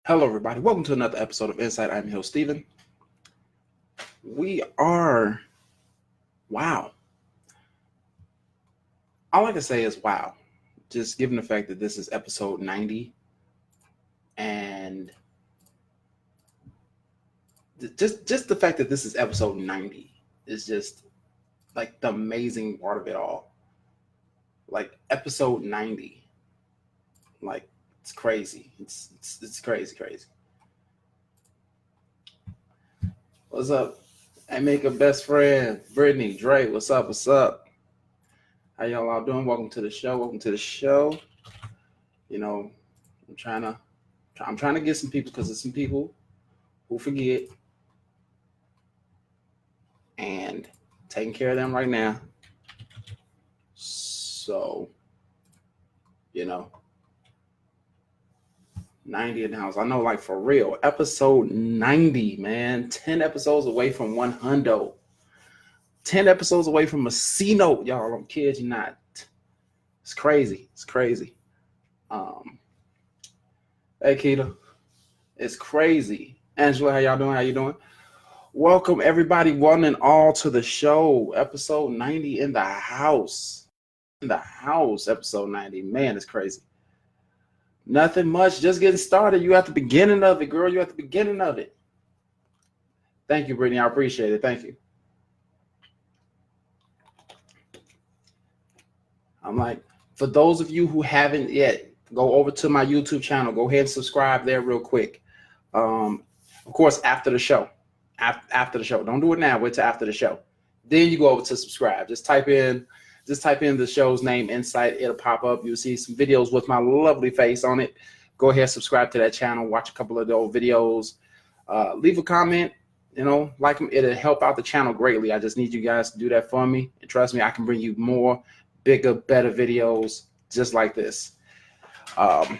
Hello, everybody. Welcome to another episode of En-Syte. I'm your host, Steven. We are, wow. All I can say is wow. Just given the fact that this is episode 90 and just the fact that this is episode 90 is just like the amazing part of it all. Like episode 90. Like it's crazy. It's crazy. What's up? I make a best friend, Brittany, Dre. What's up? How y'all all doing? Welcome to the show. You know, I'm trying to get some people because there's some people who forget, and taking care of them right now. So, 90 in the house. I know, like for real, episode 90, man. 10 episodes away from 100. 10 episodes away from a C note, y'all. I'm kidding you not. It's crazy. Hey, Keita. It's crazy. Angela, how y'all doing? How you doing? Welcome, everybody, one and all, to the show. Episode 90 in the house. Episode 90. Man, it's crazy. Nothing much. Just getting started. You at the beginning of it, girl. You at the beginning of it. Thank you, Brittany. I appreciate it. Thank you. I'm like, for those of you who haven't yet, go over to my YouTube channel. Go ahead and subscribe there real quick. Of course, after the show. After the show. Don't do it now. Wait till after the show. Then you go over to subscribe. Just type in the show's name, En-Syte. It'll pop up. You'll see some videos with my lovely face on it. Go ahead, subscribe to that channel. Watch a couple of those videos. Leave a comment. Like them. It'll help out the channel greatly. I just need you guys to do that for me. And trust me, I can bring you more, bigger, better videos just like this. I'm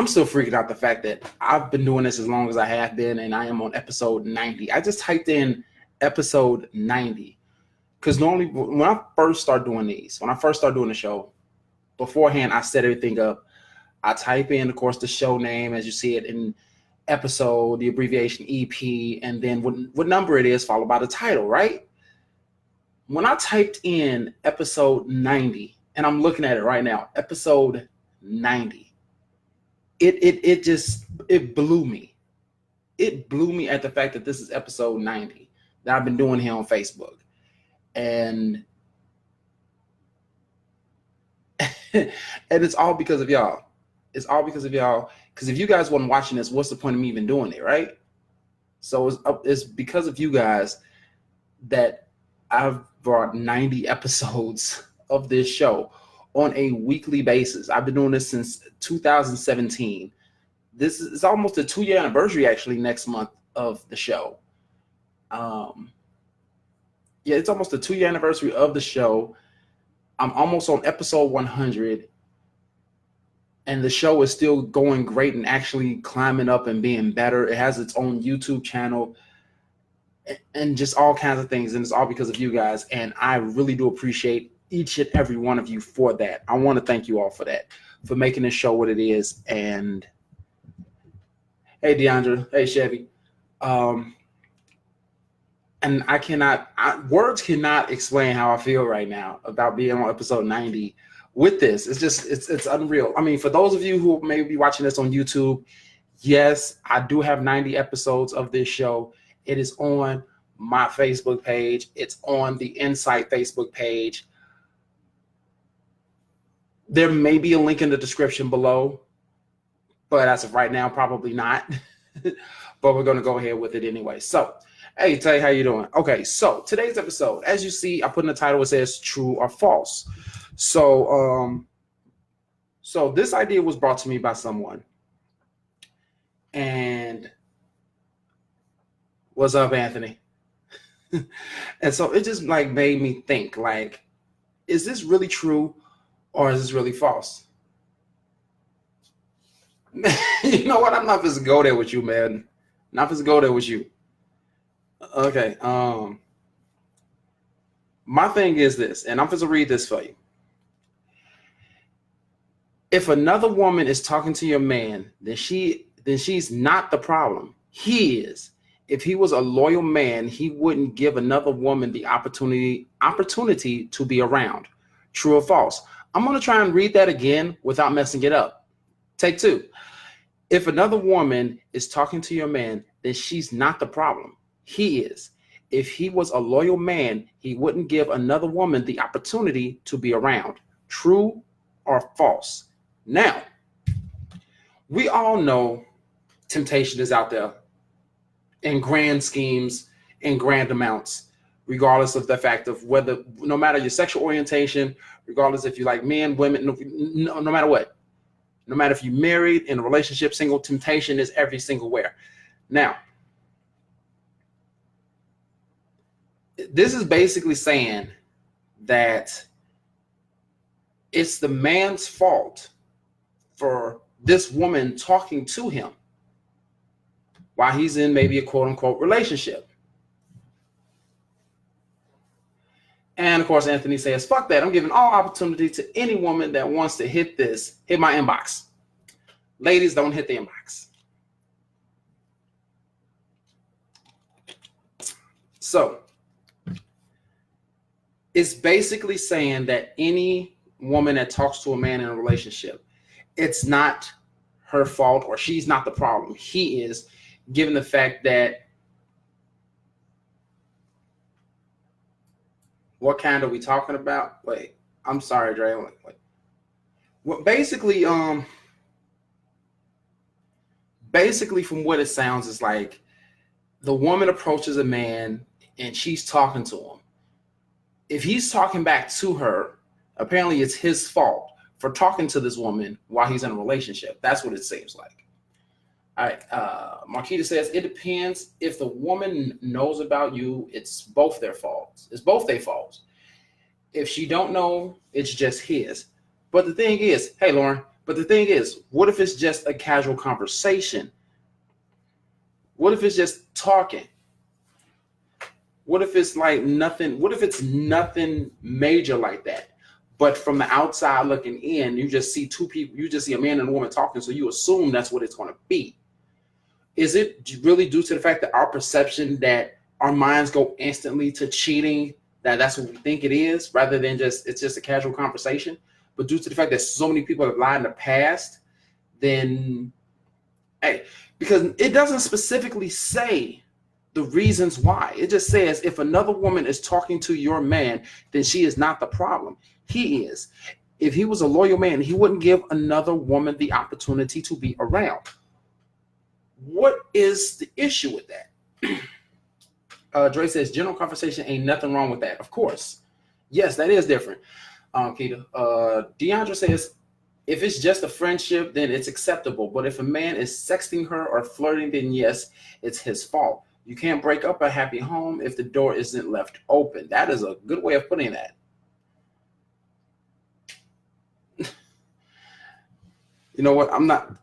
still freaking out the fact that I've been doing this as long as I have been, and I am on episode 90. I just typed in episode 90 because normally when I first start doing the show, beforehand I set everything up. I type in, of course, the show name as you see it in episode, the abbreviation EP, and then what number it is, followed by the title, right? When I typed in episode 90, and I'm looking at it right now, episode 90. It blew me. It blew me at the fact that this is episode 90 that I've been doing here on Facebook. And and it's all because of y'all. It's all because of y'all. Because if you guys weren't watching this, what's the point of me even doing it, right? So it's because of you guys that I've brought 90 episodes of this show on a weekly basis. I've been doing this since 2017. This is almost a 2-year anniversary, actually, next month of the show. It's almost a 2-year anniversary of the show. I'm almost on episode 100, and the show is still going great and actually climbing up and being better. It has its own YouTube channel and just all kinds of things, and it's all because of you guys, and I really do appreciate each and every one of you for that. I want to thank you all for that, for making this show what it is. And hey, Deandra, hey, Chevy. And words cannot explain how I feel right now about being on episode 90 with this. It's unreal. I mean, for those of you who may be watching this on YouTube, yes, I do have 90 episodes of this show. It is on my Facebook page. It's on the En-Syte Facebook page. There may be a link in the description below, but as of right now, probably not. But we're going to go ahead with it anyway. So, hey, Tay, how you doing? Okay, so today's episode, as you see, I put in the title, it says true or false. So, so this idea was brought to me by someone. And what's up, Anthony? And so it just like made me think, like, is this really true or is this really false? You know what? I'm not supposed to go there with you, man. Not supposed to go there with you. Okay. My thing is this, and I'm supposed to read this for you. If another woman is talking to your man, then she's not the problem. He is. If he was a loyal man, he wouldn't give another woman the opportunity to be around. True or false? I'm going to try and read that again without messing it up. Take two. If another woman is talking to your man, then she's not the problem. He is. If he was a loyal man, he wouldn't give another woman the opportunity to be around. True or false? Now, we all know temptation is out there in grand schemes, in grand amounts, regardless of the fact of whether, no matter your sexual orientation, regardless if you like men, women, no matter what, no matter if you're married, in a relationship, single, temptation is every single where. Now, this is basically saying that it's the man's fault for this woman talking to him while he's in maybe a quote unquote relationship. And of course, Anthony says, fuck that. I'm giving all opportunity to any woman that wants to hit my inbox. Ladies, don't hit the inbox. So it's basically saying that any woman that talks to a man in a relationship, it's not her fault or she's not the problem. He is, given the fact that, what kind are we talking about? Wait, I'm sorry, Dre. Wait. Well, basically from what it sounds is like the woman approaches a man and she's talking to him. If he's talking back to her, apparently it's his fault for talking to this woman while he's in a relationship. That's what it seems like. All right. Marquita says, it depends. If the woman knows about you, it's both their faults. It's both their faults. If she don't know, it's just his. But the thing is, hey, Lauren, what if it's just a casual conversation? What if it's just talking? What if it's like nothing? What if it's nothing major like that? But from the outside looking in, you just see two people, you just see a man and a woman talking, so you assume that's what it's going to be. Is it really due to the fact that our perception, that our minds go instantly to cheating, that's what we think it is, rather than it's just a casual conversation? But due to the fact that so many people have lied in the past, then, hey, because it doesn't specifically say the reasons why. It just says if another woman is talking to your man, then she is not the problem. He is. If he was a loyal man, he wouldn't give another woman the opportunity to be around. What is the issue with that? Dre says, general conversation, ain't nothing wrong with that. Of course. Yes, that is different. Keita. Deandra says, if it's just a friendship, then it's acceptable. But if a man is sexting her or flirting, then yes, it's his fault. You can't break up a happy home if the door isn't left open. That is a good way of putting that. You know what? I'm not.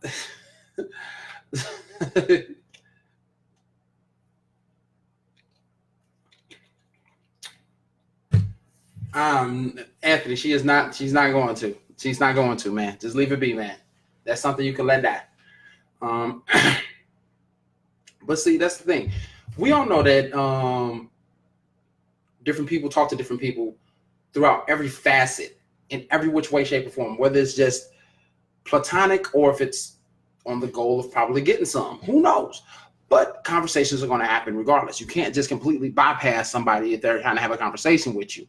Anthony, she's not going to. She's not going to, man. Just leave it be, man. That's something you can let die. But see, that's the thing. We all know that different people talk to different people throughout every facet, in every which way, shape, or form, whether it's just platonic or if it's on the goal of probably getting some. Who knows? But conversations are going to happen regardless. You can't just completely bypass somebody if they're trying to have a conversation with you,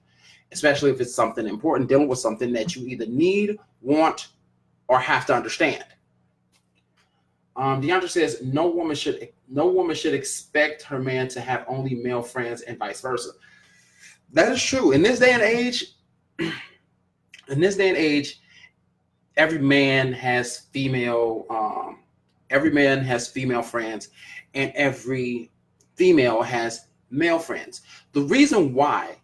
especially if it's something important, dealing with something that you either need, want, or have to understand. Deandra says no woman should expect her man to have only male friends and vice versa. That is true. In this day and age, every man has female friends, and every female has male friends. The reason why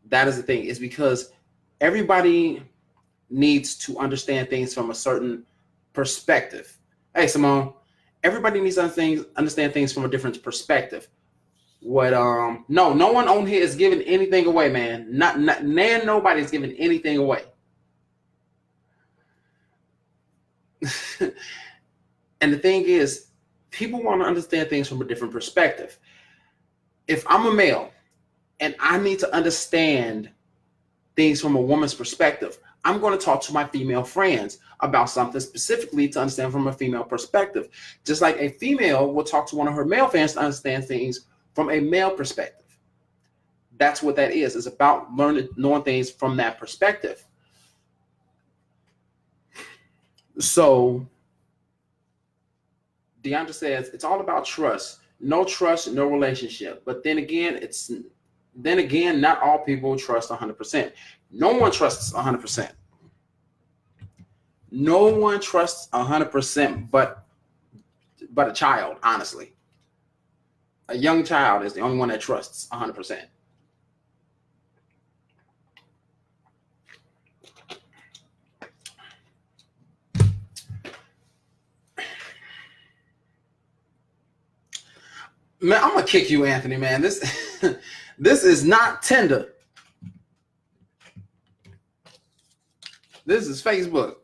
that is the thing is because everybody needs to understand things from a certain perspective. Hey, Simone, everybody needs to understand things from a different perspective. What no one on here is giving anything away, man. Nobody's giving anything away. And the thing is, people want to understand things from a different perspective. If I'm a male and I need to understand things from a woman's perspective, I'm going to talk to my female friends about something specifically to understand from a female perspective. Just like a female will talk to one of her male friends to understand things from a male perspective. That's what that is. It's about knowing things from that perspective. So DeAndre says it's all about trust. No trust, no relationship. But then again, not all people trust 100%. No one trusts 100%. No one trusts 100%, but a child. Honestly, a young child is the only one that trusts 100%. Man, I'm gonna kick you, Anthony. Man, this is not Tinder. This is Facebook.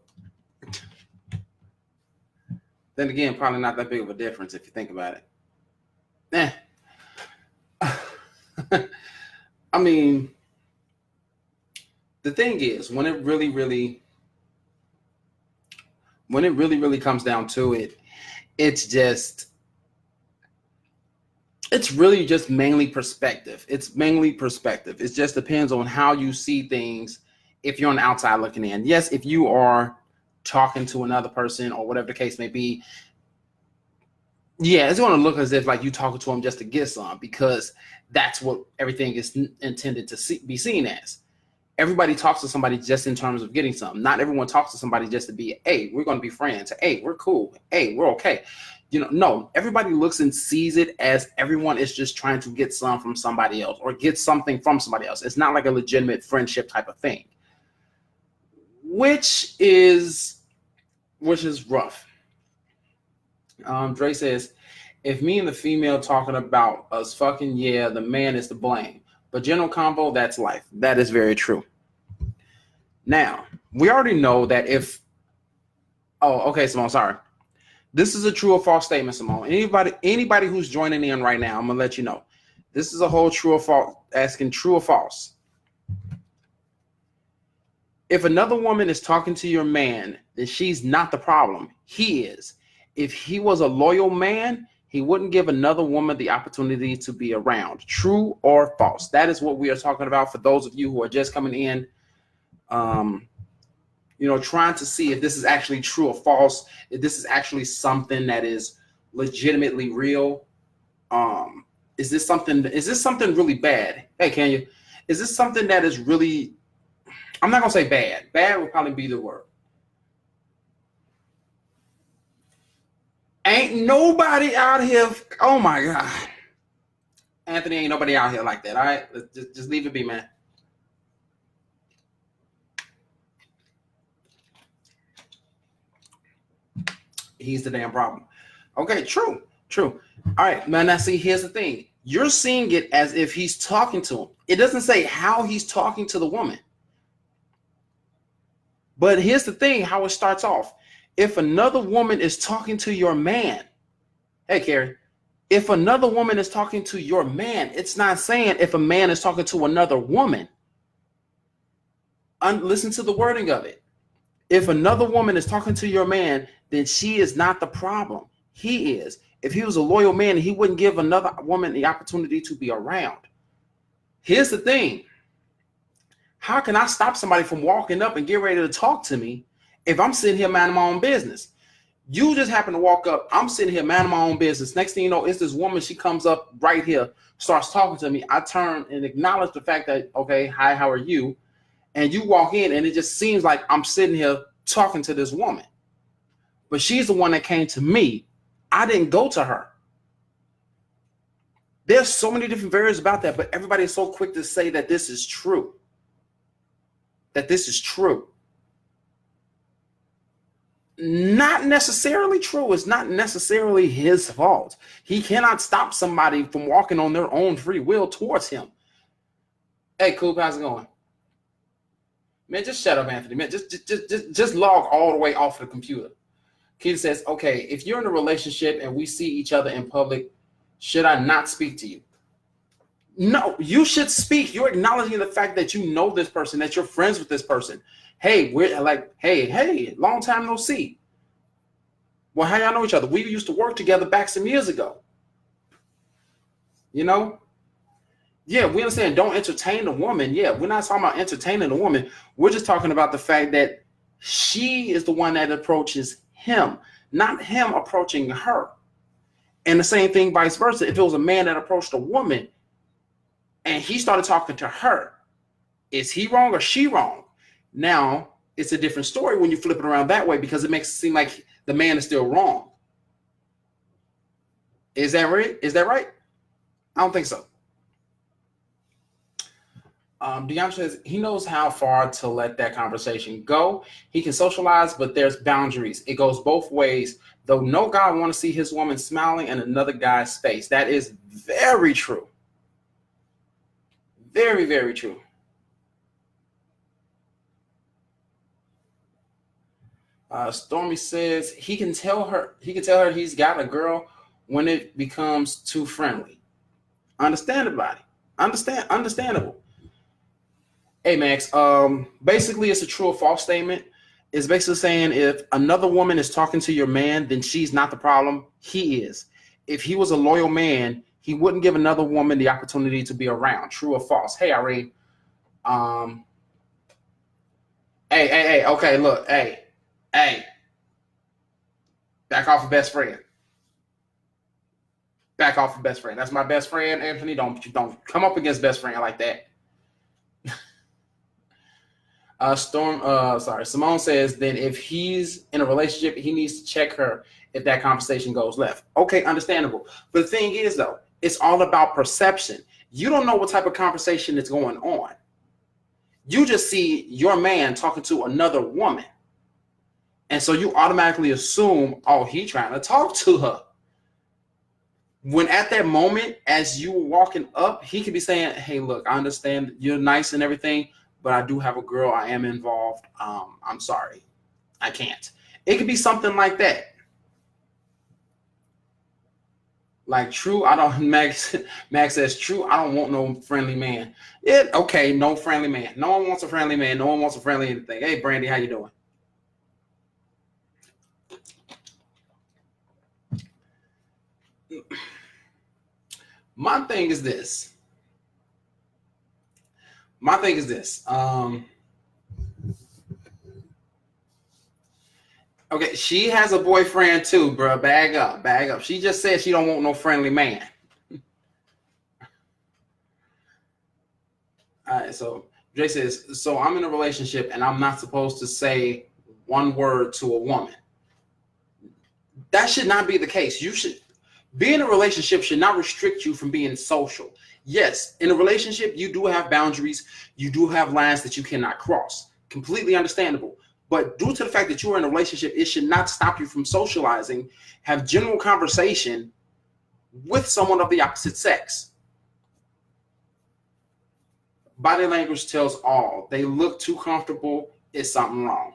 Then again, probably not that big of a difference if you think about it. I mean, the thing is, when it really comes down to it, it's really just mainly perspective. It's mainly perspective. It just depends on how you see things if you're on the outside looking in. Yes, if you are talking to another person or whatever the case may be, yeah, it's going to look as if like you talking to them just to get some, because that's what everything is intended to be seen as. Everybody talks to somebody just in terms of getting something. Not everyone talks to somebody just to be, hey, we're going to be friends. Hey, we're cool. Hey, we're okay. No, everybody looks and sees it as everyone is just trying to get some from somebody else or get something from somebody else. It's not like a legitimate friendship type of thing, which is rough. Dre says, if me and the female talking about us fucking, yeah, the man is to blame. But general combo, that's life. That is very true. Now, we already know that if... Oh, okay, Simone, sorry. This is a true or false statement, Simone. Anybody who's joining in right now, I'm going to let you know. This is a whole true or false, asking true or false. If another woman is talking to your man, then she's not the problem. He is. If he was a loyal man, he wouldn't give another woman the opportunity to be around. True or false? That is what we are talking about for those of you who are just coming in, trying to see if this is actually true or false, if this is actually something that is legitimately real. Is this something really bad? Hey, can you? Is this something that is really... I'm not going to say bad. Bad would probably be the word. Ain't nobody out here. Oh my God. Anthony, ain't nobody out here like that. All right. Just leave it be, man. He's the damn problem. Okay, true. All right, man. Now see, here's the thing. You're seeing it as if he's talking to him. It doesn't say how he's talking to the woman. But here's the thing, how it starts off. If another woman is talking to your man, hey, Carrie, if another woman is talking to your man, it's not saying if a man is talking to another woman. Listen to the wording of it. If another woman is talking to your man, then she is not the problem. He is. If he was a loyal man, he wouldn't give another woman the opportunity to be around. Here's the thing. How can I stop somebody from walking up and get ready to talk to me if I'm sitting here minding my own business? You just happen to walk up. I'm sitting here minding my own business. Next thing you know, it's this woman. She comes up right here, starts talking to me. I turn and acknowledge the fact that, okay, hi, how are you? And you walk in and it just seems like I'm sitting here talking to this woman. But she's the one that came to me. I didn't go to her. There's so many different variables about that, but everybody is so quick to say that this is true. Not necessarily true. It's not necessarily his fault. He cannot stop somebody from walking on their own free will towards him. Hey, cool, how's it going? Man, just shut up, Anthony. Man, just log all the way off the computer. Keita says, okay, if you're in a relationship and we see each other in public, should I not speak to you? No, you should speak. You're acknowledging the fact that you know this person, that you're friends with this person. Hey, we're like, hey, long time no see. Well, how y'all know each other? We used to work together back some years ago. You know? Yeah, we understand. Don't entertain a woman. Yeah, we're not talking about entertaining a woman. We're just talking about the fact that she is the one that approaches him, not him approaching her. And the same thing vice versa. If it was a man that approached a woman and he started talking to her, is he wrong or she wrong? Now, it's a different story when you flip it around that way because it makes it seem like the man is still wrong. Is that right? Is that right? I don't think so. DeAndre says he knows how far to let that conversation go. He can socialize, but there's boundaries. It goes both ways, though no guy wants to see his woman smiling in another guy's face. That is very true. Very, very true. Stormy says he can tell her he's got a girl when it becomes too friendly. Understandable. Hey Max, basically it's a true or false statement. It's basically saying if another woman is talking to your man, then she's not the problem. He is. If he was a loyal man, he wouldn't give another woman the opportunity to be around. True or false? Hey, Irene. Hey, okay, look, hey. Back off of best friend. Back off of best friend. That's my best friend, Anthony. Don't come up against best friend like that. Simone says then if he's in a relationship, he needs to check her if that conversation goes left. Okay, understandable. But the thing is, though, it's all about perception. You don't know what type of conversation is going on. You just see your man talking to another woman. And so you automatically assume, oh, he's trying to talk to her. When at that moment, as you were walking up, he could be saying, hey, look, I understand you're nice and everything, but I do have a girl. I am involved. I'm sorry. I can't. It could be something like that. Like, true, I don't, Max says, true, I don't want no friendly man. Okay, no friendly man. No one wants a friendly man. No one wants a friendly anything. Hey, Brandy, how you doing? My thing is this. Okay, she has a boyfriend too, bro. Bag up. She just said she don't want no friendly man. All right, so Jay says, so I'm in a relationship and I'm not supposed to say one word to a woman. That should not be the case. You should be in a relationship should not restrict you from being social. Yes, in a relationship, you do have boundaries. You do have lines that you cannot cross. Completely understandable. But due to the fact that you are in a relationship, it should not stop you from socializing, have general conversation with someone of the opposite sex. Body language tells all. They look too comfortable. Is something wrong?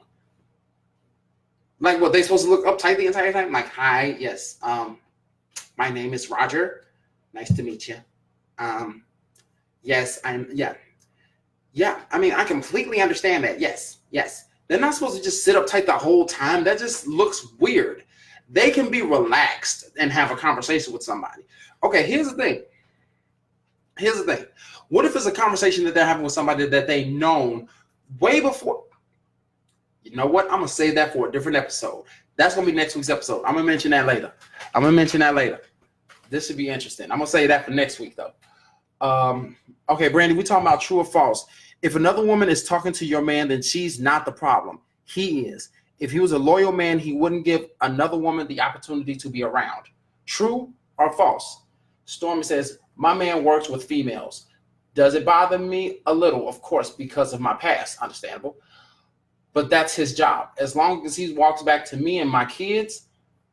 Like what, they supposed to look uptight the entire time? Like, hi, yes. My name is Roger. Nice to meet you. Yes, yeah. I mean, I completely understand that. Yes. They're not supposed to just sit uptight the whole time. That just looks weird. They can be relaxed and have a conversation with somebody. Okay, here's the thing. What if it's a conversation that they're having with somebody that they've known way before? You know what? I'm going to save that for a different episode. That's going to be next week's episode. I'm going to mention that later. This should be interesting. I'm going to say that for next week, though. Okay, Brandy, we're talking about true or false. If another woman is talking to your man, then she's not the problem. He is. If he was a loyal man, he wouldn't give another woman the opportunity to be around. True or false? Stormy says, my man works with females. Does it bother me? A little, of course, because of my past. Understandable. But that's his job. As long as he walks back to me and my kids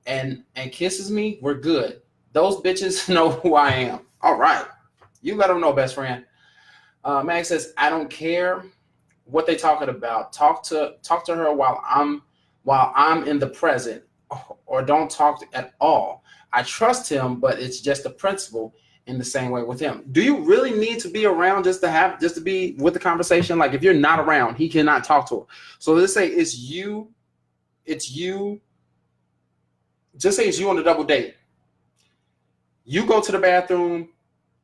and kisses me, we're good. Those bitches know who I am. All right. You let them know, best friend. Max says, I don't care what they talking about. Talk to her while I'm in the present. or don't talk at all. I trust him, but it's just a principle in the same way with him. Do you really need to be around just to be with the conversation? Like if you're not around, he cannot talk to her. So let's say it's you. Just say it's you on a double date. You go to the bathroom,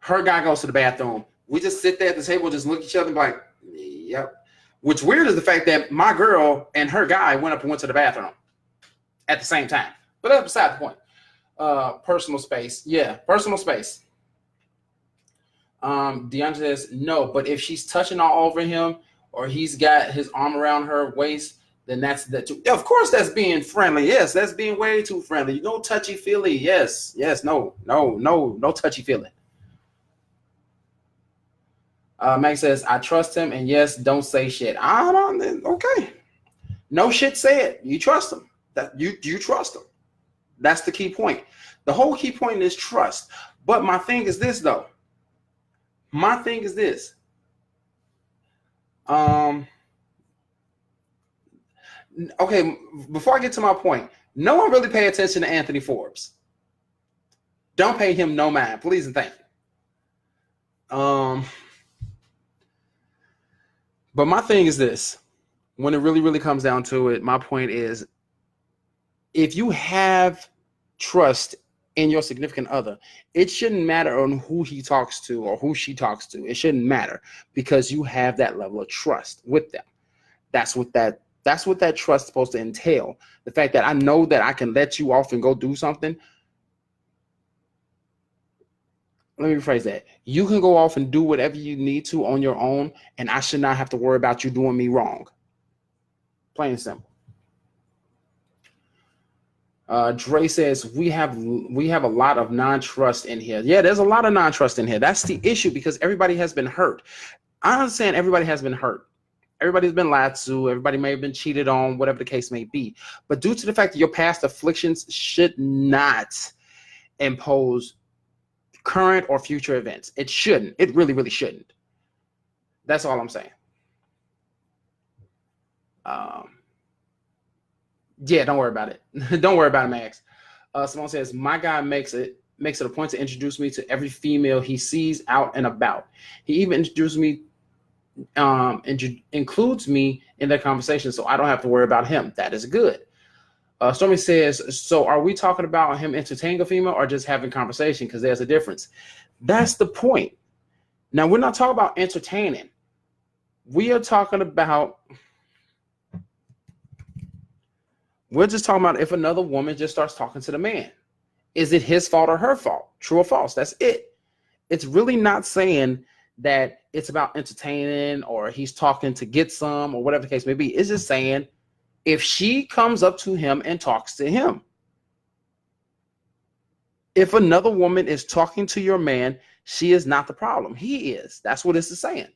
her guy goes to the bathroom. We just sit there at the table, just look at each other and be like, yep. What's weird is the fact that my girl and her guy went up and went to the bathroom at the same time. But that's beside the point. Personal space. Yeah, personal space. DeAndre says, no, but if she's touching all over him or he's got his arm around her waist, then that's that too. Of course, that's being friendly. Yes, that's being way too friendly. No touchy-feely. Yes, no touchy-feely. Max says, I trust him, and yes, don't say shit. I don't. Okay, no shit said. You trust him. That you trust him. That's the key point. The whole key point is trust. But my thing is this, though. Okay, before I get to my point, no one really pay attention to Anthony Forbes. Don't pay him no mind, please and thank you. But my thing is this. When it really, really comes down to it, my point is, if you have trust in your significant other, it shouldn't matter on who he talks to or who she talks to. It shouldn't matter because you have that level of trust with them. That's what that trust is supposed to entail. The fact that I know that I can let you off and go do something. Let me rephrase that. You can go off and do whatever you need to on your own, and I should not have to worry about you doing me wrong. Plain and simple. Dre says we have a lot of non-trust in here. Yeah, there's a lot of non-trust in here. That's the issue because everybody has been hurt. I understand everybody has been hurt. Everybody's been lied to. Everybody may have been cheated on, whatever the case may be. But due to the fact that your past afflictions should not impose current or future events. It shouldn't. It really, really shouldn't. That's all I'm saying. Yeah, don't worry about it. Don't worry about it, Max. Simone says, my guy makes it a point to introduce me to every female he sees out and about. He even introduced me, includes me in their conversation, so I don't have to worry about him. That is good. Stormy says, so are we talking about him entertaining a female or just having conversation? Because there's a difference. That's the point. Now, we're not talking about entertaining. We are talking about, we're just talking about if another woman just starts talking to the man. Is it his fault or her fault? True or false? That's it. It's really not saying that it's about entertaining or he's talking to get some or whatever the case may be. It's just saying, if she comes up to him and talks to him, if another woman is talking to your man, she is not the problem. He is. That's what this is saying.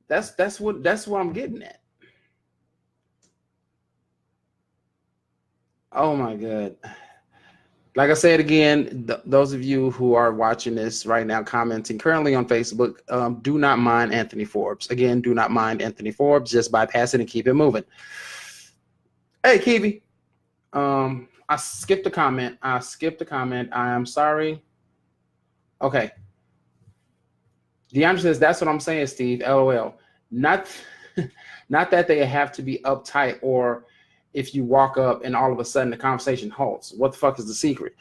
That's what I'm getting at. Oh my God. Like I said again, those of you who are watching this right now, commenting currently on Facebook, do not mind Anthony Forbes. Again, do not mind Anthony Forbes. Just bypass it and keep it moving. Hey, Kiwi. I skipped a comment. I am sorry. Okay. DeAndre says, that's what I'm saying, Steve. LOL. Not that they have to be uptight or if you walk up and all of a sudden the conversation halts. What the fuck is the secret?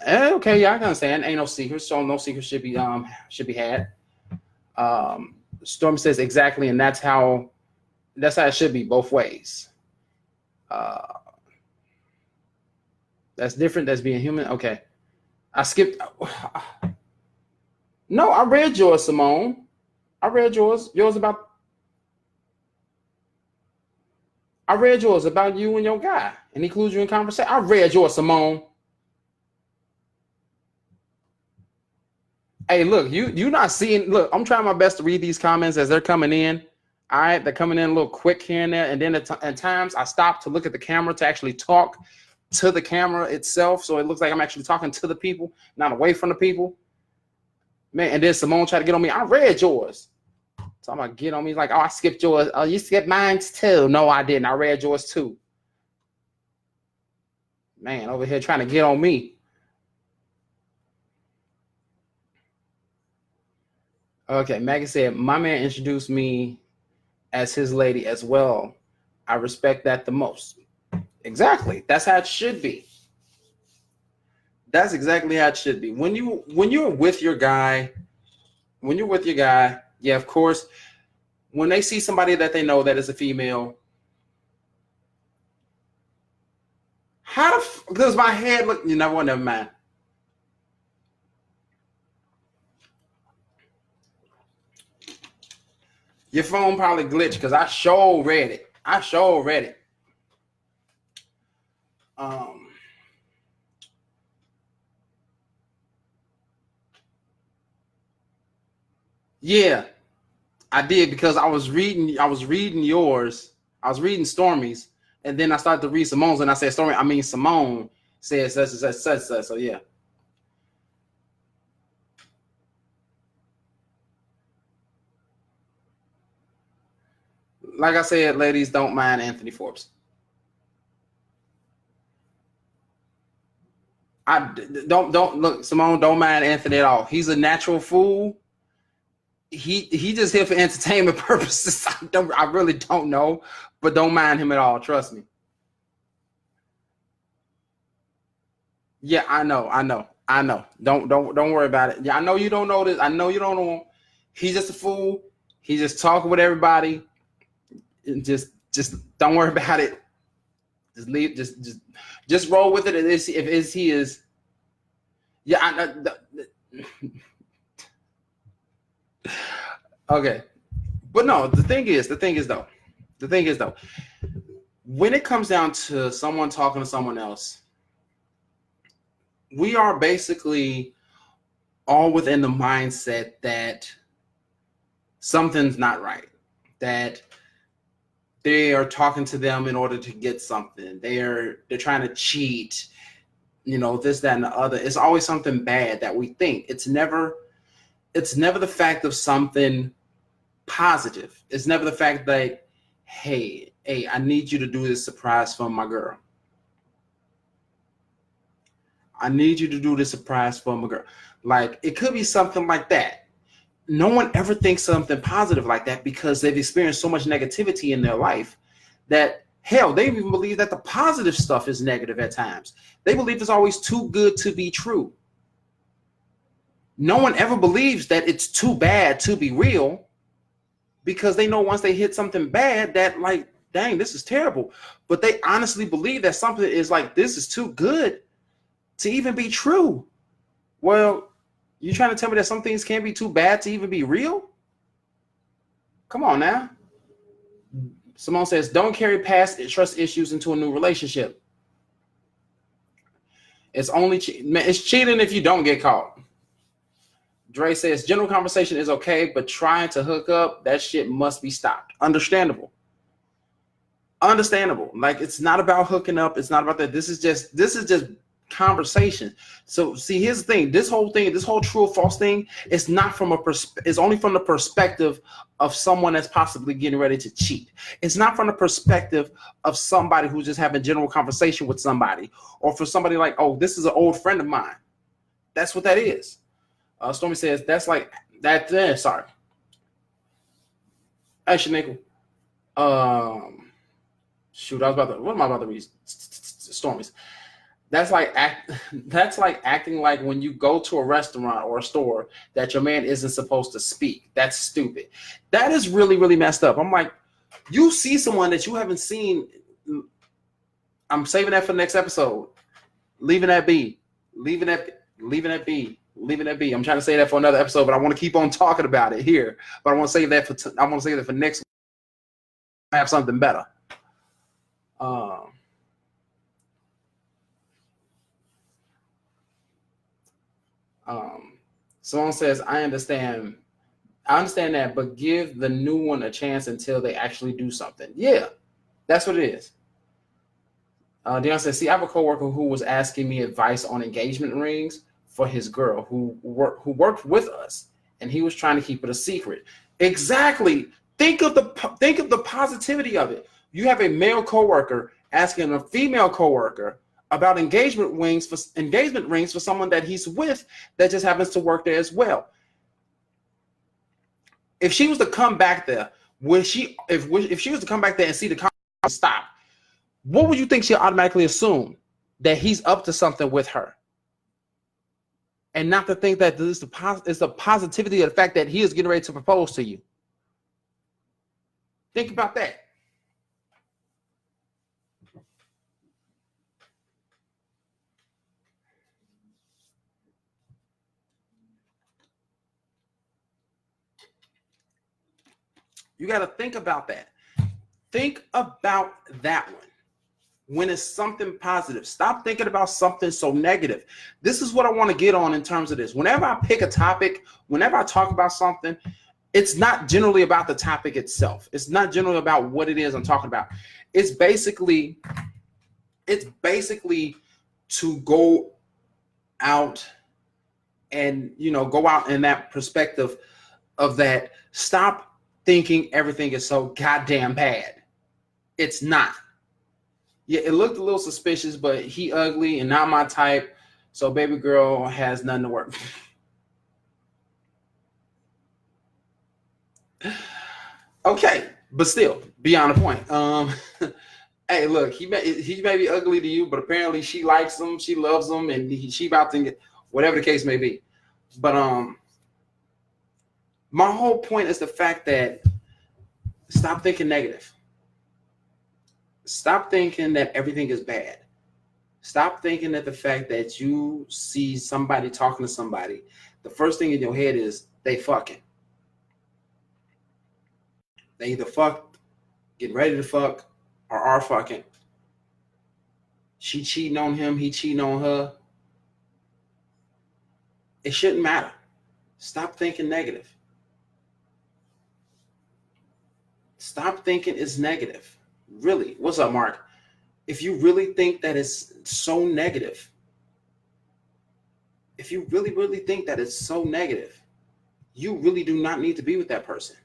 Okay, yeah, I can understand. Ain't no secret, so no secret should be had. Storm says exactly, and that's how it should be both ways. That's different. That's being human. Okay, I skipped. No, I read yours, Simone. I read yours. I read yours about you and your guy, and includes you in conversation. I read yours, Simone. Hey, look, you not seeing. Look, I'm trying my best to read these comments as they're coming in. All right, they're coming in a little quick here and there, and then at times I stop to look at the camera to actually talk to the camera itself, so it looks like I'm actually talking to the people, not away from the people. Man, and then Simone tried to get on me. I read yours. Talking about get on me. Like, oh, I skipped yours. Oh, you skipped mine too. No, I didn't. I read yours too. Man, over here trying to get on me. Okay, Maggie said, my man introduced me as his lady as well. I respect that the most. Exactly. That's how it should be. That's exactly how it should be. When you're with your guy, yeah, of course, when they see somebody that they know that is a female, does my head look? You never never mind. Your phone probably glitched because I sure read it. Yeah, I did because I was reading yours. I was reading Stormy's, and then I started to read Simone's, and I said Simone said such. So yeah. Like I said, ladies, don't mind Anthony Forbes. I don't look, Simone. Don't mind Anthony at all. He's a natural fool. He just here for entertainment purposes. I really don't know, but don't mind him at all. Trust me. Yeah, I know. Don't worry about it. Yeah, I know you don't know this. I know you don't know him. He's just a fool. He's just talking with everybody. And just don't worry about it. Just leave. Just roll with it. If he is. Yeah. Okay, but no. The thing is though, when it comes down to someone talking to someone else, we are basically all within the mindset that something's not right, that they are talking to them in order to get something. They're trying to cheat, this, that, and the other. It's always something bad that we think. It's never the fact of something positive. It's never the fact that, hey, I need you to do this surprise for my girl. I need you to do this surprise for my girl. Like, it could be something like that. No one ever thinks something positive like that because they've experienced so much negativity in their life that, hell, they even believe that the positive stuff is negative at times. They believe it's always too good to be true. No one ever believes that it's too bad to be real because they know once they hit something bad that, like, dang, this is terrible. But they honestly believe that something is like, this is too good to even be true. Well, you trying to tell me that some things can't be too bad to even be real? Come on now. Simone says, don't carry past trust issues into a new relationship. It's cheating if you don't get caught. Dre says, general conversation is okay, but trying to hook up, that shit must be stopped. Understandable. Like, it's not about hooking up. It's not about that. This is just conversation. So see, here's the thing. This whole true or false thing is not from it's only from the perspective of someone that's possibly getting ready to cheat. It's not from the perspective of somebody who's just having general conversation with somebody, or for somebody like, oh, this is an old friend of mine. That's what that is. Stormy says that's like that. Sorry. Actually, Nickel. Shoot, what am I about to read? Stormy's. That's like acting like when you go to a restaurant or a store that your man isn't supposed to speak. That's stupid. That is really, really messed up. I'm like, you see someone that you haven't seen. I'm saving that for the next episode. Leaving that be. I'm trying to say that for another episode, but I want to keep on talking about it here. But I want to save that for next week. I have something better. Someone says, I understand that, but give the new one a chance until they actually do something. Yeah, that's what it is. Dion says, see, I have a coworker who was asking me advice on engagement rings for his girl who worked with us, and he was trying to keep it a secret. Exactly. Think of the positivity of it. You have a male coworker asking a female coworker about engagement rings for someone that he's with that just happens to work there as well. If she was to come back there, if she was to come back there and see the conversation stop, what would you think she'll automatically assume? That he's up to something with her. And not to think that it's the positivity of the fact that he is getting ready to propose to you. Think about that. You got to think about that. Think about that one. When it's something positive, stop thinking about something so negative. This is what I want to get on in terms of this. Whenever I pick a topic, whenever I talk about something, it's not generally about the topic itself. It's not generally about what it is I'm talking about. It's basically to go out and, go out in that perspective of that. Stop thinking everything is so goddamn bad. It's not. Yeah, it looked a little suspicious, but he ugly and not my type. So baby girl has nothing to work. Okay, but still, beyond the point. Hey, look, he may be ugly to you, but apparently she likes him, she loves him, and she about to get whatever the case may be. But my whole point is the fact that stop thinking negative. Stop thinking that everything is bad. Stop thinking that the fact that you see somebody talking to somebody, the first thing in your head is they fucking. They either fucked, getting ready to fuck, or are fucking. She cheating on him, he cheating on her. It shouldn't matter. Stop thinking negative. Stop thinking it's negative. Really, what's up, Mark? If you really think that it's so negative, if you really think that it's so negative, you really do not need to be with that person.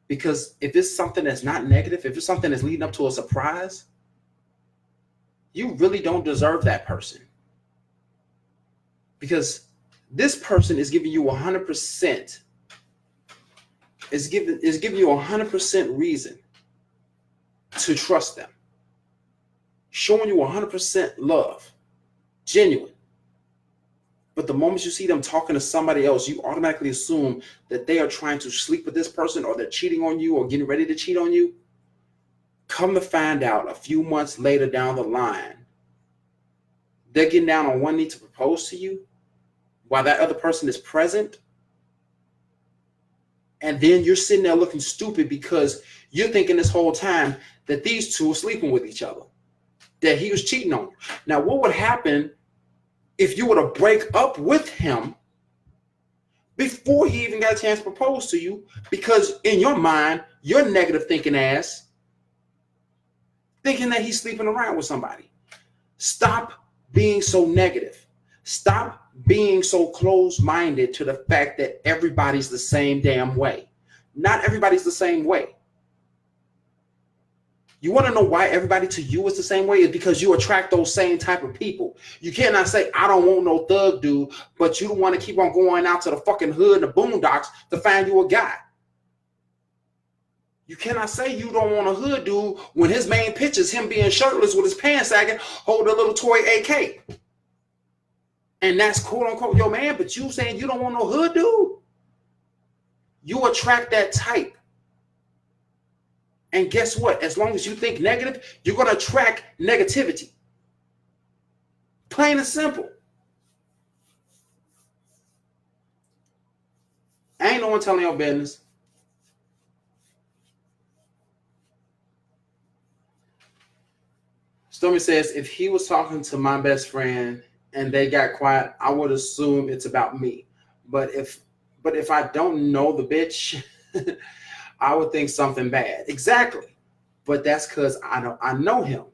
Because if it's something that's not negative, if it's something that's leading up to a surprise, you really don't deserve that person. Because this person is giving you 100%. Is giving you 100% reason to trust them, showing you 100% love, genuine. But the moment you see them talking to somebody else, you automatically assume that they are trying to sleep with this person, or they're cheating on you, or getting ready to cheat on you. Come to find out a few months later down the line, they're getting down on one knee to propose to you while that other person is present. And then you're sitting there looking stupid because you're thinking this whole time that these two are sleeping with each other, that he was cheating on you. Now, what would happen if you were to break up with him before he even got a chance to propose to you? Because in your mind, your negative thinking ass, thinking that he's sleeping around with somebody. Stop being so negative. Stop being so closed-minded to the fact that everybody's the same damn way. Not everybody's the same way. You want to know why everybody to you is the same way? Is because you attract those same type of people. You cannot say, I don't want no thug dude, but you don't want to keep on going out to the fucking hood and the boondocks to find you a guy. You cannot say you don't want a hood dude when his main picture is him being shirtless with his pants sagging, holding a little toy AK. And that's quote unquote your man, but you saying you don't want no hood dude? You attract that type. And guess what? As long as you think negative, you're going to attract negativity. Plain and simple. Ain't no one telling your business. Stormy says, if he was talking to my best friend and they got quiet, I would assume it's about me. But if I don't know the bitch, I would think something bad. Exactly. But that's because I know him.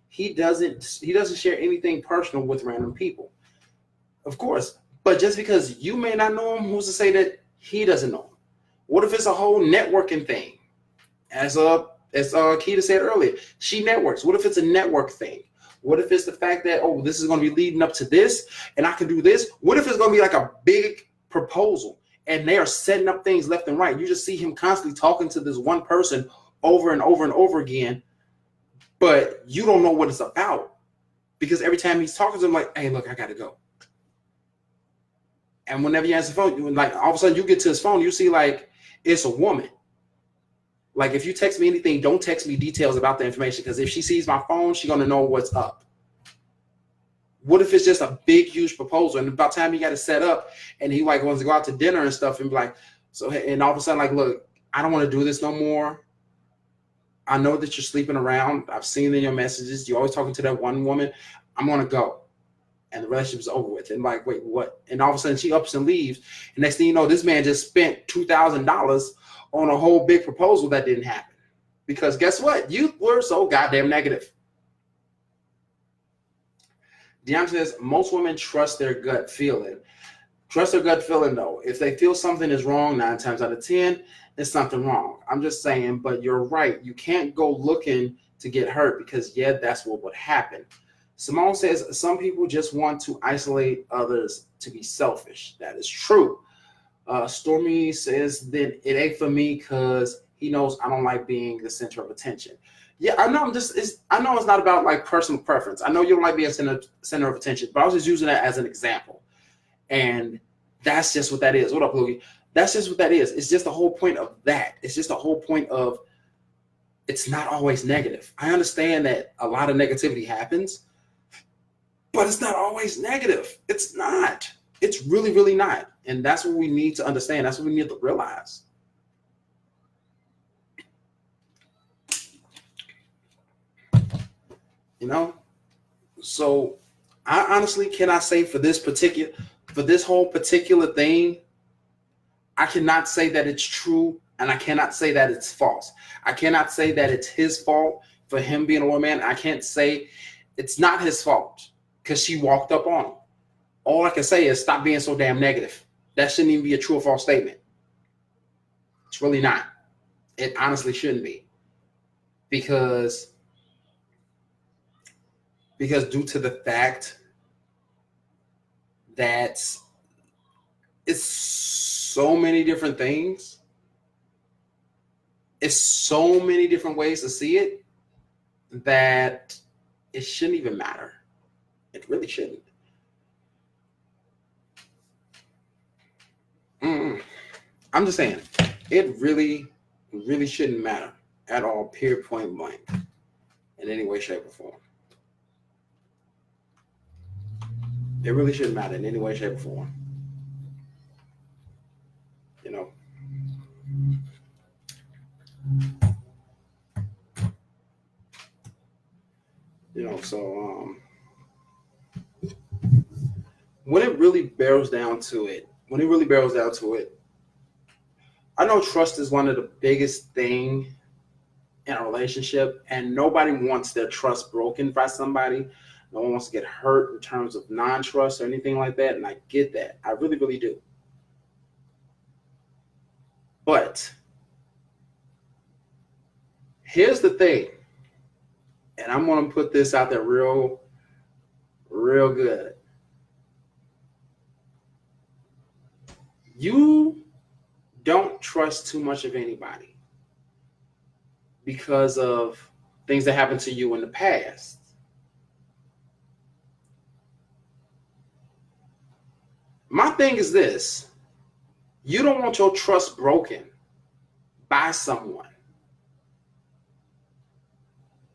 He doesn't share anything personal with random people. Of course. But just because you may not know him, who's to say that he doesn't know him? What if it's a whole networking thing? As Keita said earlier, she networks. What if it's a network thing? What if it's the fact that, oh, this is going to be leading up to this and I can do this? What if it's going to be like a big proposal and they are setting up things left and right? You just see him constantly talking to this one person over and over and over again, but you don't know what it's about because every time he's talking to him, like, hey, look, I got to go. And whenever you answer the phone, you like all of a sudden you get to his phone, you see like it's a woman. Like if you text me anything, don't text me details about the information because if she sees my phone, she's gonna know what's up. What if it's just a big, huge proposal and about time he got it set up and he like wants to go out to dinner and stuff and be like, so and all of a sudden like, look, I don't want to do this no more. I know that you're sleeping around. I've seen in your messages. You're always talking to that one woman. I'm gonna go. And the relationship's over with. And like, wait, what? And all of a sudden she ups and leaves. And next thing you know, this man just spent $2,000 on a whole big proposal that didn't happen. Because guess what? You were so goddamn negative. Deanna says, most women trust their gut feeling. Trust their gut feeling, though. If they feel something is wrong, 9 times out of 10, there's something wrong. I'm just saying, but you're right. You can't go looking to get hurt because, yeah, that's what would happen. Simone says some people just want to isolate others to be selfish. That is true. Stormy says then it ain't for me because he knows I don't like being the center of attention. Yeah, I know. I know it's not about like personal preference. I know you don't like being center of attention, but I was just using that as an example. And that's just what that is. What up, Louie? That's just what that is. It's just the whole point of that. It's just the whole point of it's not always negative. I understand that a lot of negativity happens. But it's not always negative. It's not. It's really, really not. And that's what we need to understand. That's what we need to realize. You know? So I honestly cannot say for this whole particular thing, I cannot say that it's true and I cannot say that it's false. I cannot say that it's his fault for him being a loyal man. I can't say it's not his fault. Because she walked up on him. All I can say is stop being so damn negative. That shouldn't even be a true or false statement. It's really not. It honestly shouldn't be. Because due to the fact that it's so many different things, it's so many different ways to see it that it shouldn't even matter. It really shouldn't. I'm just saying, it really, really shouldn't matter at all, period, point blank, in any way, shape, or form. It really shouldn't matter in any way, shape, or form. You know. You know, so when it really barrels down to it, I know trust is one of the biggest things in a relationship, and nobody wants their trust broken by somebody. No one wants to get hurt in terms of non-trust or anything like that, and I get that. I really, really do. But here's the thing, and I'm going to put this out there real good. You don't trust too much of anybody because of things that happened to you in the past. My thing is this: you don't want your trust broken by someone.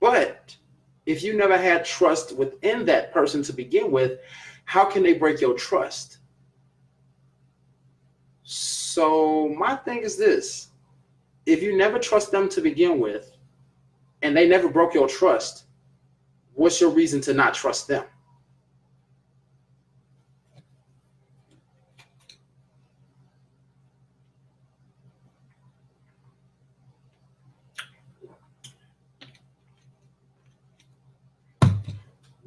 But if you never had trust within that person to begin with, how can they break your trust? So my thing is this: if you never trust them to begin with and they never broke your trust, what's your reason to not trust them?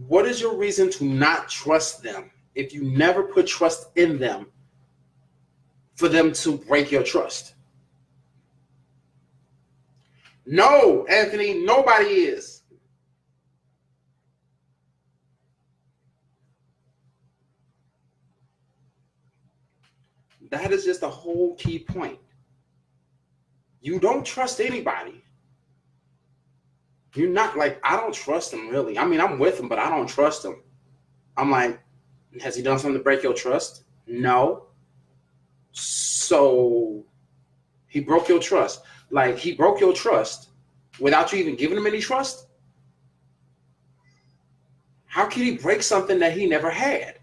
What is your reason to not trust them if you never put trust in them for them to break your trust? No, Anthony, nobody is. That is just the whole key point. You don't trust anybody. You're not like, I don't trust him really. I mean, I'm with him, but I don't trust him. I'm like, has he done something to break your trust? No. So he broke your trust. Like, he broke your trust without you even giving him any trust? How can he break something that he never had?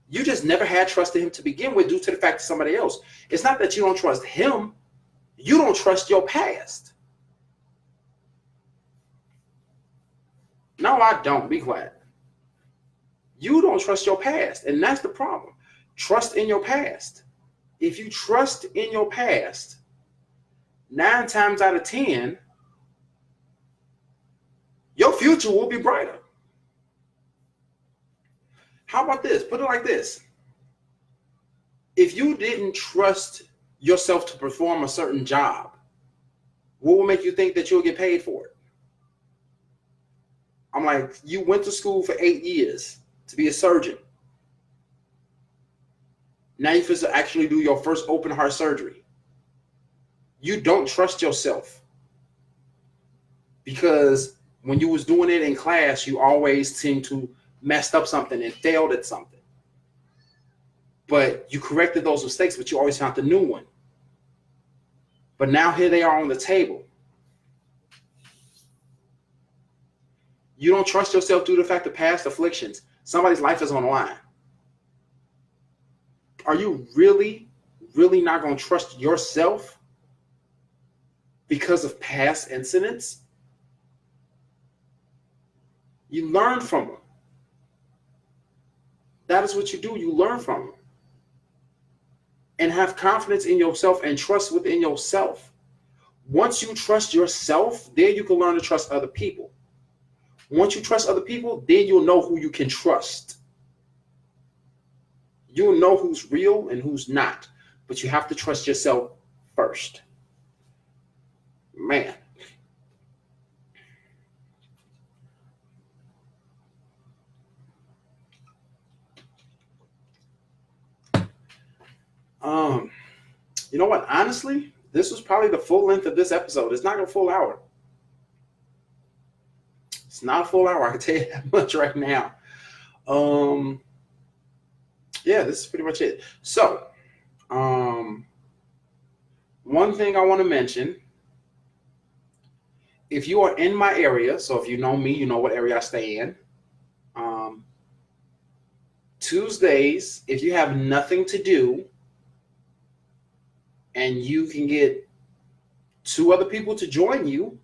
You just never had trust in him to begin with due to the fact of somebody else. It's not that you don't trust him. You don't trust your past. No, I don't. Be quiet. You don't trust your past, and that's the problem. Trust in your past. If you trust in your past, 9 times out of 10, your future will be brighter. How about this? Put it like this. If you didn't trust yourself to perform a certain job, what will make you think that you'll get paid for it? I'm like, you went to school for 8 years to be a surgeon. Now you're supposed to actually do your first open heart surgery. You don't trust yourself because when you was doing it in class, you always seemed to messed up something and failed at something. But you corrected those mistakes, but you always found the new one. But now here they are on the table. You don't trust yourself due to the fact of past afflictions. Somebody's life is on the line. Are you really, really not going to trust yourself because of past incidents? You learn from them. That is what you do. You learn from them. And have confidence in yourself and trust within yourself. Once you trust yourself, then you can learn to trust other people. Once you trust other people, then you'll know who you can trust. You'll know who's real and who's not. But you have to trust yourself first. Man. You know what? Honestly, this was probably the full length of this episode. It's not a full hour. It's not a full hour. I can tell you that much right now. Yeah, this is pretty much it. So, one thing I want to mention, if you are in my area, so if you know me, you know what area I stay in. Tuesdays, if you have nothing to do and you can get 2 other people to join you,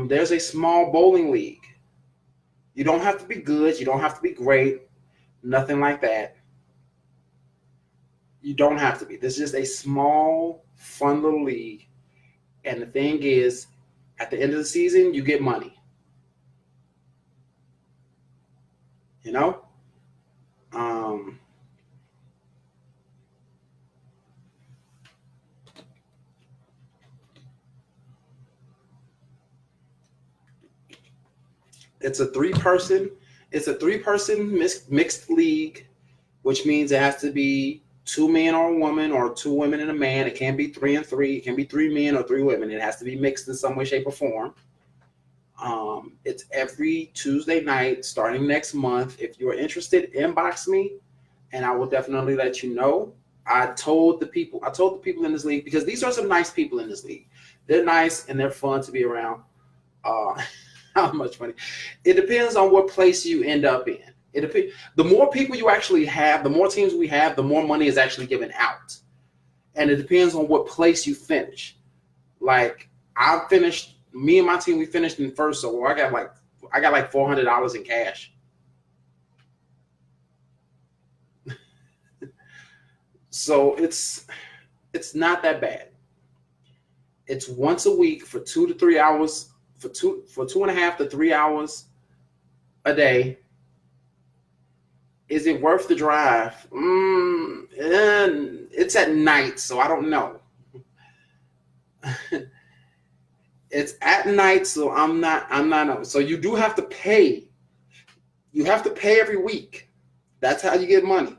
there's a small bowling league. You don't have to be good. You don't have to be great. Nothing like that. You don't have to be. This is just a small, fun little league. And the thing is, at the end of the season, you get money. You know? It's a 3-person mixed league, which means it has to be 2 men or a woman or 2 women and a man. It can't be 3 and 3. It can be 3 men or 3 women. It has to be mixed in some way, shape, or form. It's every Tuesday night starting next month. If you're interested, inbox me and I will definitely let you know. I told the people in this league, because these are some nice people in this league. They're nice and they're fun to be around. How much money? It depends on what place you end up in. It depends. The more people you actually have, the more teams we have, the more money is actually given out. And it depends on what place you finish. Like me and my team, we finished in first, so I got like $400 in cash. So it's not that bad. It's once a week for 2 to 3 hours, for 2.5 to 3 hours a day. Is it worth the drive? It's at night, so I don't know. It's at night, so I'm not. So you do have to pay. You have to pay every week. That's how you get money.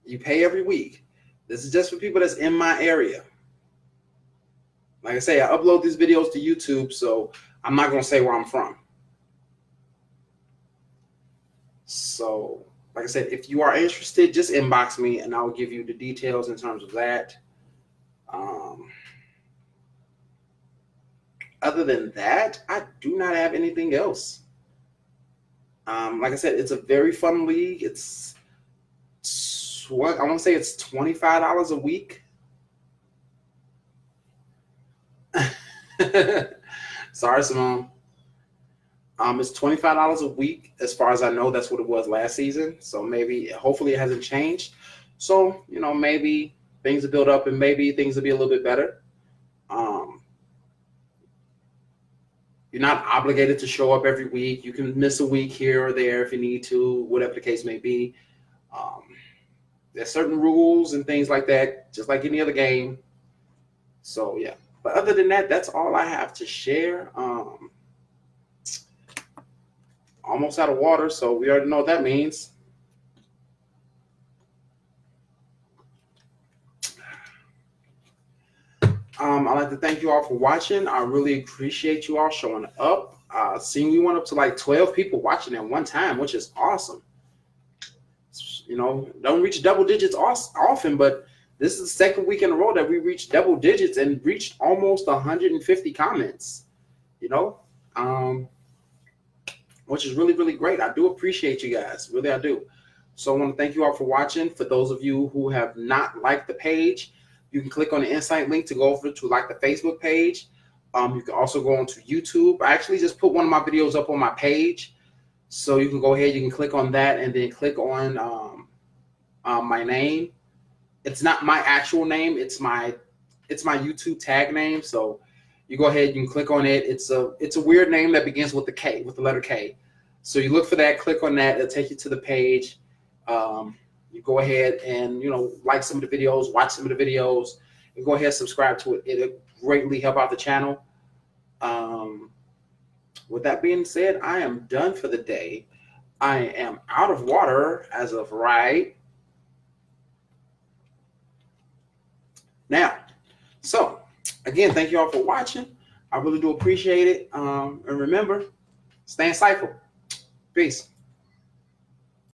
You pay every week. This is just for people that's in my area. Like I say, I upload these videos to YouTube, so I'm not going to say where I'm from. So, like I said, if you are interested, just inbox me and I'll give you the details in terms of that. Other than that, I do not have anything else. Like I said, it's a very fun league. It's what I want to say it's $25 a week. Sorry, Simone. It's $25 a week. As far as I know, that's what it was last season. So hopefully it hasn't changed. So, maybe things will build up and maybe things will be a little bit better. You're not obligated to show up every week. You can miss a week here or there if you need to, whatever the case may be. There's certain rules and things like that, just like any other game. So, yeah. But other than that, that's all I have to share. Almost out of water, so we already know what that means. I'd like to thank you all for watching. I really appreciate you all showing up. Seeing we went up to like 12 people watching at one time, which is awesome. Don't reach double digits often, but this is the second week in a row that we reached double digits and reached almost 150 comments. Which is really, really great. I do appreciate you guys. Really, I do. So I want to thank you all for watching. For those of you who have not liked the page, you can click on the En-Syte link to go over to like the Facebook page. You can also go onto YouTube. I actually just put one of my videos up on my page. So you can go ahead, you can click on that and then click on my name. It's not my actual name. It's my YouTube tag name. So you go ahead, you can click on it. It's a weird name that begins with the K, with the letter K. So you look for that, click on that. It'll take you to the page. You go ahead and, like some of the videos, watch some of the videos, and go ahead and subscribe to it. It'll greatly help out the channel. With that being said, I am done for the day. I am out of water as of right now. So, again, thank you all for watching. I really do appreciate it. And remember, stay insightful. Peace.